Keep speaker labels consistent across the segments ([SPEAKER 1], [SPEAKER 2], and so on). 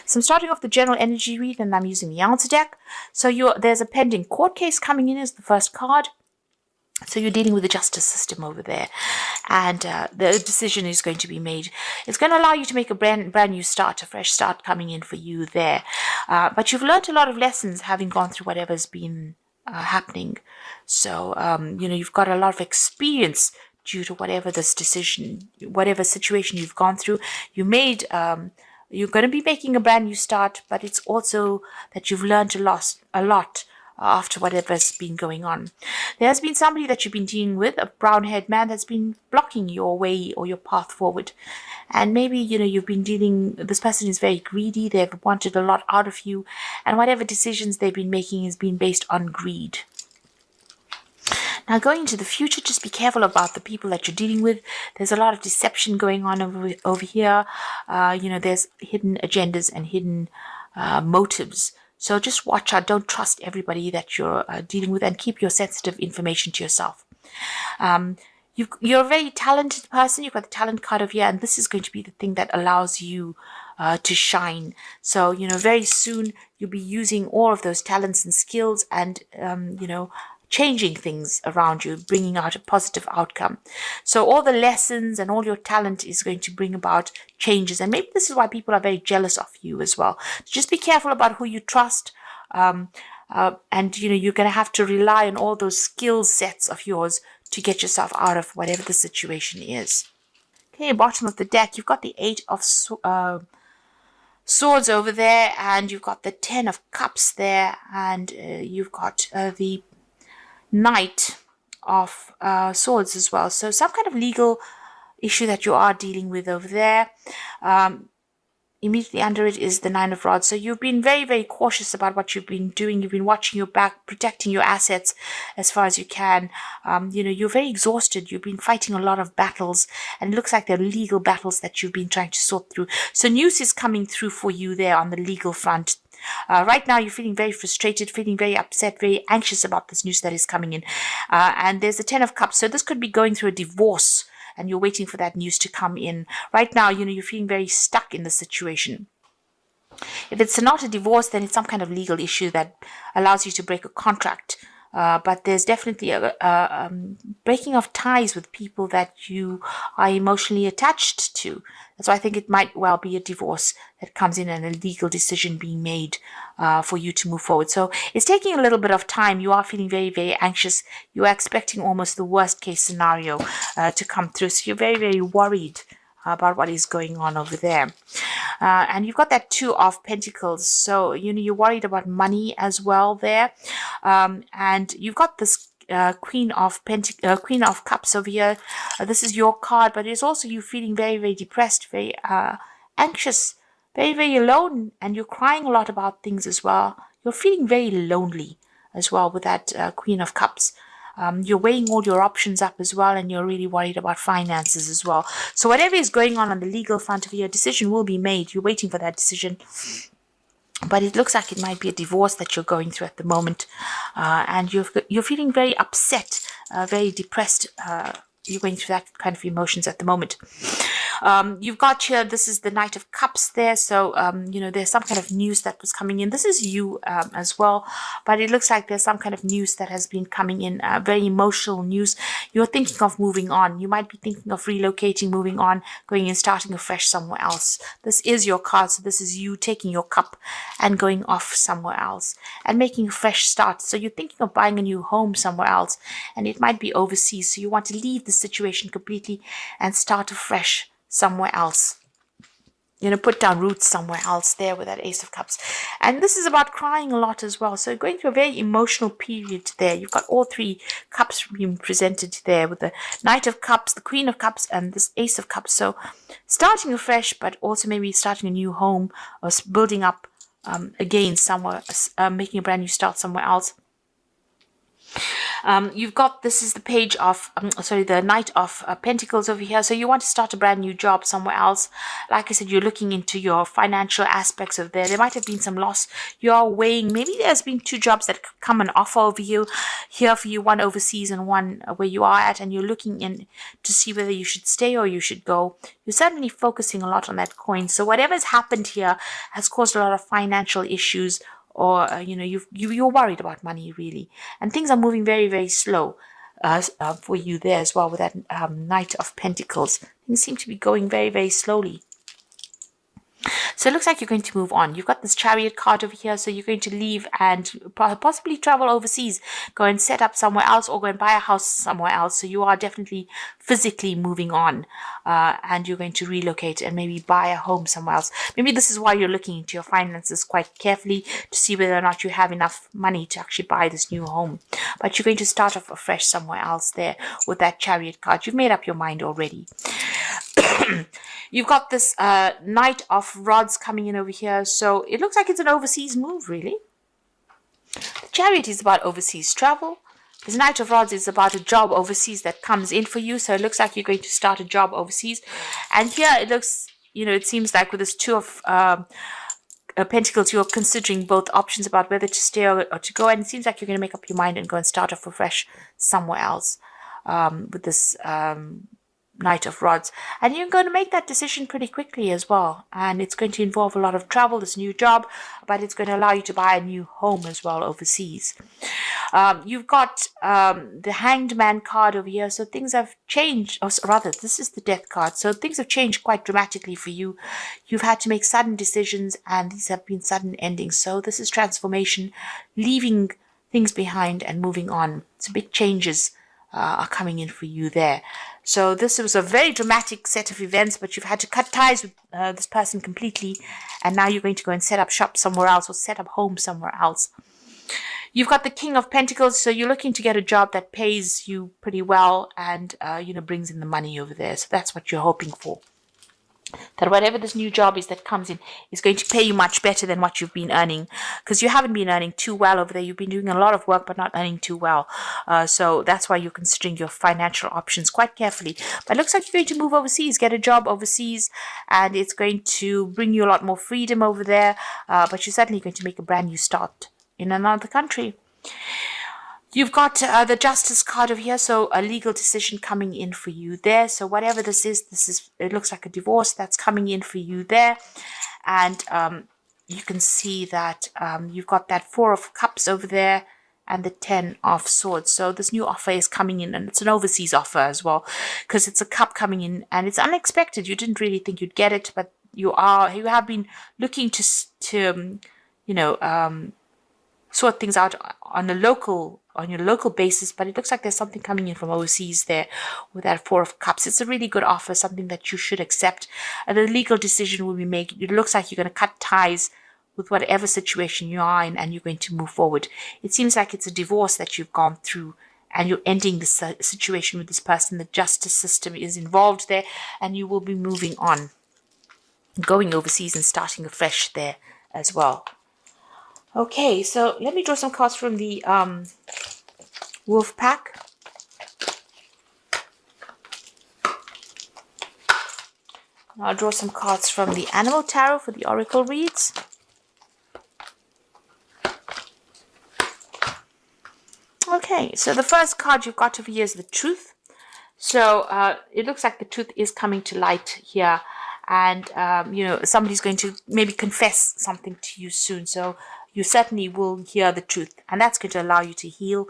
[SPEAKER 1] So I'm starting off the general energy read, and I'm using the answer deck. So there's a pending court case coming in as the first card. So you're dealing with the justice system over there, and the decision is going to be made. It's going to allow you to make a brand new start, a fresh start coming in for you there. But you've learned a lot of lessons having gone through whatever's been happening. So, you've got a lot of experience due to whatever this decision, whatever situation you've gone through. You're going to be making a brand new start, but it's also that you've learned a lot after whatever's been going on. There has been somebody that you've been dealing with, a brown-haired man that's been blocking your way or your path forward. And maybe, you've been this person is very greedy, they've wanted a lot out of you, and whatever decisions they've been making has been based on greed. Now, going into the future, just be careful about the people that you're dealing with. There's a lot of deception going on over here. There's hidden agendas and hidden motives. So just watch out. Don't trust everybody that you're dealing with, and keep your sensitive information to yourself. You're a very talented person. You've got the talent card over here, and this is going to be the thing that allows you to shine. So, very soon you'll be using all of those talents and skills and, changing things around you, bringing out a positive outcome. So all the lessons and all your talent is going to bring about changes. And maybe this is why people are very jealous of you as well. Just be careful about who you trust. And, you're going to have to rely on all those skill sets of yours to get yourself out of whatever the situation is. Okay, bottom of the deck, you've got the 8 of Swords over there, and you've got the 10 of Cups there, and you've got the Knight of Swords as well. So some kind of legal issue that you are dealing with over there. Immediately under it is the 9 of Rods. So you've been very, very cautious about what you've been doing. You've been watching your back, protecting your assets as far as you can. You're very exhausted. You've been fighting a lot of battles, and it looks like they're legal battles that you've been trying to sort through. So news is coming through for you there on the legal front. Right now, you're feeling very frustrated, feeling very upset, very anxious about this news that is coming in. And there's the 10 of Cups. So this could be going through a divorce, and you're waiting for that news to come in. Right now, you're feeling very stuck in the situation. If it's not a divorce, then it's some kind of legal issue that allows you to break a contract. But there's definitely a breaking of ties with people that you are emotionally attached to. So I think it might well be a divorce that comes in, and a legal decision being made for you to move forward. So it's taking a little bit of time. You are feeling very, very anxious. You are expecting almost the worst case scenario to come through. So you're very, very worried about what is going on over there. And you've got that 2 of Pentacles. So, you're worried about money as well there. And you've got this Queen of Cups over here. This is your card, but it's also you feeling very, very depressed, very anxious, very, very alone, and you're crying a lot about things as well. You're feeling very lonely as well with that Queen of Cups. You're weighing all your options up as well, and you're really worried about finances as well. So whatever is going on the legal front of your decision will be made. You're waiting for that decision. But it looks like it might be a divorce that you're going through at the moment. And you're feeling very upset, very depressed. You're going through that kind of emotions at the moment. You've got here, this is the Knight of Cups there. So, there's some kind of news that was coming in. This is you as well. But it looks like there's some kind of news that has been coming in, very emotional news. You're thinking of moving on. You might be thinking of relocating, moving on, going and starting afresh somewhere else. This is your card. So this is you taking your cup and going off somewhere else and making a fresh start. So you're thinking of buying a new home somewhere else, and it might be overseas. So you want to leave the situation completely and start afresh somewhere else. Put down roots somewhere else there with that Ace of Cups. And this is about crying a lot as well. So going through a very emotional period there. You've got all 3 cups being presented there with the Knight of Cups, the Queen of Cups, and this Ace of Cups. So starting afresh, but also maybe starting a new home or building up again somewhere, making a brand new start somewhere else. You've got, this is the page of, sorry, the Knight of Pentacles over here. So you want to start a brand new job somewhere else. Like I said, you're looking into your financial aspects of there. There might have been some loss. You're weighing, maybe there's been two jobs that come and offer over you here for you, one overseas and one where you are at, and you're looking in to see whether you should stay or you should go. You're certainly focusing a lot on that coin. So whatever's happened here has caused a lot of financial issues, or you're worried about money really, and things are moving very, very slow for you there as well with that Knight of Pentacles. Things seem to be going very, very slowly. So it looks like you're going to move on. You've got this Chariot card over here, so you're going to leave and possibly travel overseas, go and set up somewhere else, or go and buy a house somewhere else. So you are definitely physically moving on, and you're going to relocate and maybe buy a home somewhere else. Maybe this is why you're looking into your finances quite carefully to see whether or not you have enough money to actually buy this new home. But you're going to start off afresh somewhere else there with that Chariot card. You've made up your mind already. You've got this Knight of Rods coming in over here. So it looks like it's an overseas move, really. The Chariot is about overseas travel. This Knight of Rods is about a job overseas that comes in for you. So it looks like you're going to start a job overseas. And here it looks, it seems like with this Two of Pentacles, you're considering both options about whether to stay or to go. And it seems like you're going to make up your mind and go and start off afresh somewhere else with this Knight of Rods, and you're going to make that decision pretty quickly as well, and it's going to involve a lot of travel, this new job, but it's going to allow you to buy a new home as well overseas. You've got the Hanged Man card over here, so things have changed, or rather this is the Death card, so things have changed quite dramatically for you. You've had to make sudden decisions, and these have been sudden endings, so this is transformation, leaving things behind and moving on. So big changes are coming in for you there. So this was a very dramatic set of events, but you've had to cut ties with this person completely, and now you're going to go and set up shop somewhere else or set up home somewhere else. You've got the King of Pentacles, so you're looking to get a job that pays you pretty well and brings in the money over there. So that's what you're hoping for. That whatever this new job is that comes in is going to pay you much better than what you've been earning, because you haven't been earning too well over there. You've been doing a lot of work but not earning too well. So that's why you're considering your financial options quite carefully. But it looks like you're going to move overseas, get a job overseas, and it's going to bring you a lot more freedom over there. But you're certainly going to make a brand new start in another country. You've got the Justice card over here, so a legal decision coming in for you there. So whatever this is, it looks like a divorce that's coming in for you there. And you can see that you've got that Four of Cups over there and the Ten of Swords. So this new offer is coming in, and it's an overseas offer as well, because it's a cup coming in, and it's unexpected. You didn't really think you'd get it, but you have been looking to sort things out on your local basis, but it looks like there's something coming in from overseas there with that Four of Cups. It's a really good offer, something that you should accept. And the legal decision will be made. It looks like you're going to cut ties with whatever situation you are in, and you're going to move forward. It seems like it's a divorce that you've gone through, and you're ending this situation with this person. The justice system is involved there, and you will be moving on, going overseas and starting afresh there as well. Okay, so let me draw some cards from the Wolf Pack. I'll draw some cards from the Animal Tarot for the Oracle reads. Okay, so the first card you've got over here is the Truth. So it looks like the truth is coming to light here. And, somebody's going to maybe confess something to you soon. So you certainly will hear the truth, and that's going to allow you to heal.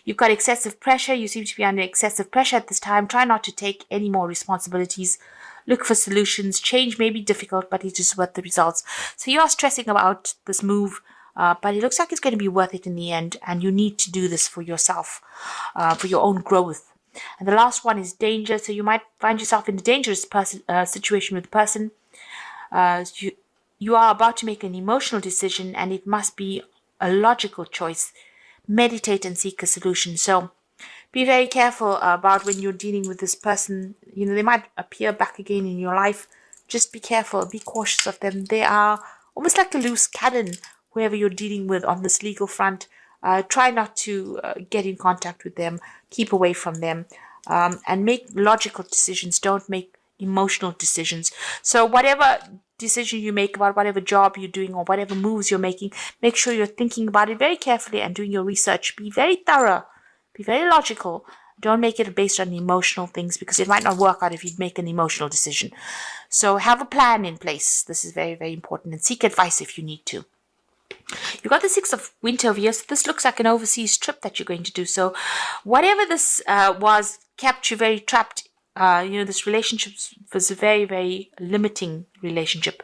[SPEAKER 1] You've got excessive pressure. You seem to be under excessive pressure at this time. Try not to take any more responsibilities. Look for solutions. Change may be difficult, but it is worth the results. So you are stressing about this move, but it looks like it's going to be worth it in the end, and you need to do this for yourself, for your own growth. And the last one is danger. So you might find yourself in a dangerous situation with a person. You are about to make an emotional decision, and it must be a logical choice. Meditate and seek a solution. So be very careful about when you're dealing with this person. They might appear back again in your life. Just be careful. Be cautious of them. They are almost like a loose cannon, whoever you're dealing with on this legal front. try not to get in contact with them, keep away from them, and make logical decisions. Don't make emotional decisions. So whatever decision you make about whatever job you're doing or whatever moves you're making, make sure you're thinking about it very carefully and doing your research. Be very thorough, be very logical. Don't make it based on emotional things, because it might not work out if you make an emotional decision. So have a plan in place. This is very, very important, and seek advice if you need to. You've got the Six of Winter over here. So this looks like an overseas trip that you're going to do. So whatever this was kept you very trapped. This relationship was a very, very limiting relationship,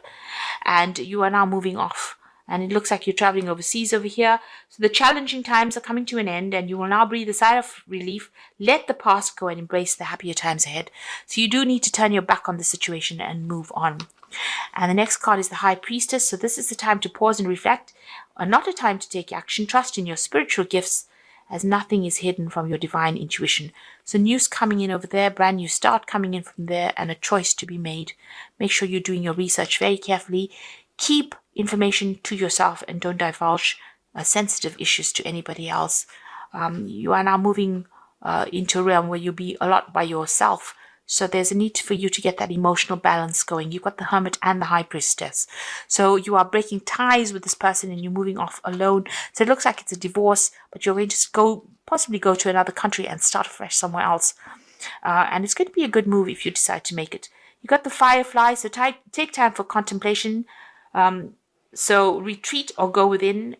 [SPEAKER 1] and you are now moving off. And it looks like you're traveling overseas over here. So the challenging times are coming to an end, and you will now breathe a sigh of relief. Let the past go and embrace the happier times ahead. So you do need to turn your back on the situation and move on. And the next card is the High Priestess. So this is the time to pause and reflect, not a time to take action. Trust in your spiritual gifts, as nothing is hidden from your divine intuition. So news coming in over there, brand new start coming in from there, and a choice to be made. Make sure you're doing your research very carefully. Keep information to yourself and don't divulge sensitive issues to anybody else. You are now moving into a realm where you'll be a lot by yourself. So there's a need for you to get that emotional balance going. You've got the Hermit and the High Priestess. So you are breaking ties with this person and you're moving off alone. So it looks like it's a divorce, but you're going to possibly go to another country and start afresh somewhere else. And it's going to be a good move if you decide to make it. You've got the Firefly, so take time for contemplation. So retreat or go within.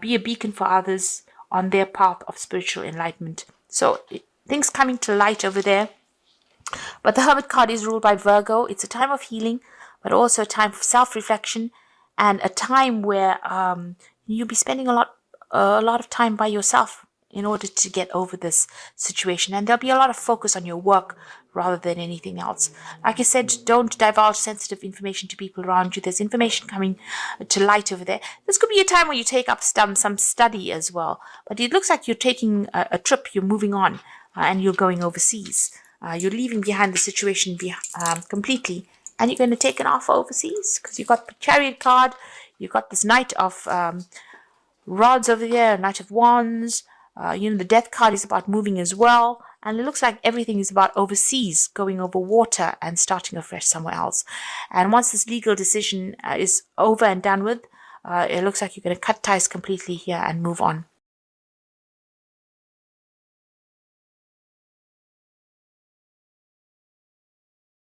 [SPEAKER 1] Be a beacon for others on their path of spiritual enlightenment. So things coming to light over there. But the Hermit card is ruled by Virgo. It's a time of healing, but also a time for self-reflection, and a time where you'll be spending a lot of time by yourself in order to get over this situation. And there'll be a lot of focus on your work rather than anything else. Like I said, don't divulge sensitive information to people around you. There's information coming to light over there. This could be a time where you take up some study as well. But it looks like you're taking a trip, you're moving on, and you're going overseas. You're leaving behind the situation completely, and you're going to take an offer overseas, because you've got the Chariot card, you've got this Knight of Rods over there, Knight of Wands. The Death card is about moving as well, and it looks like everything is about overseas, going over water and starting afresh somewhere else. And once this legal decision is over and done with, it looks like you're going to cut ties completely here and move on.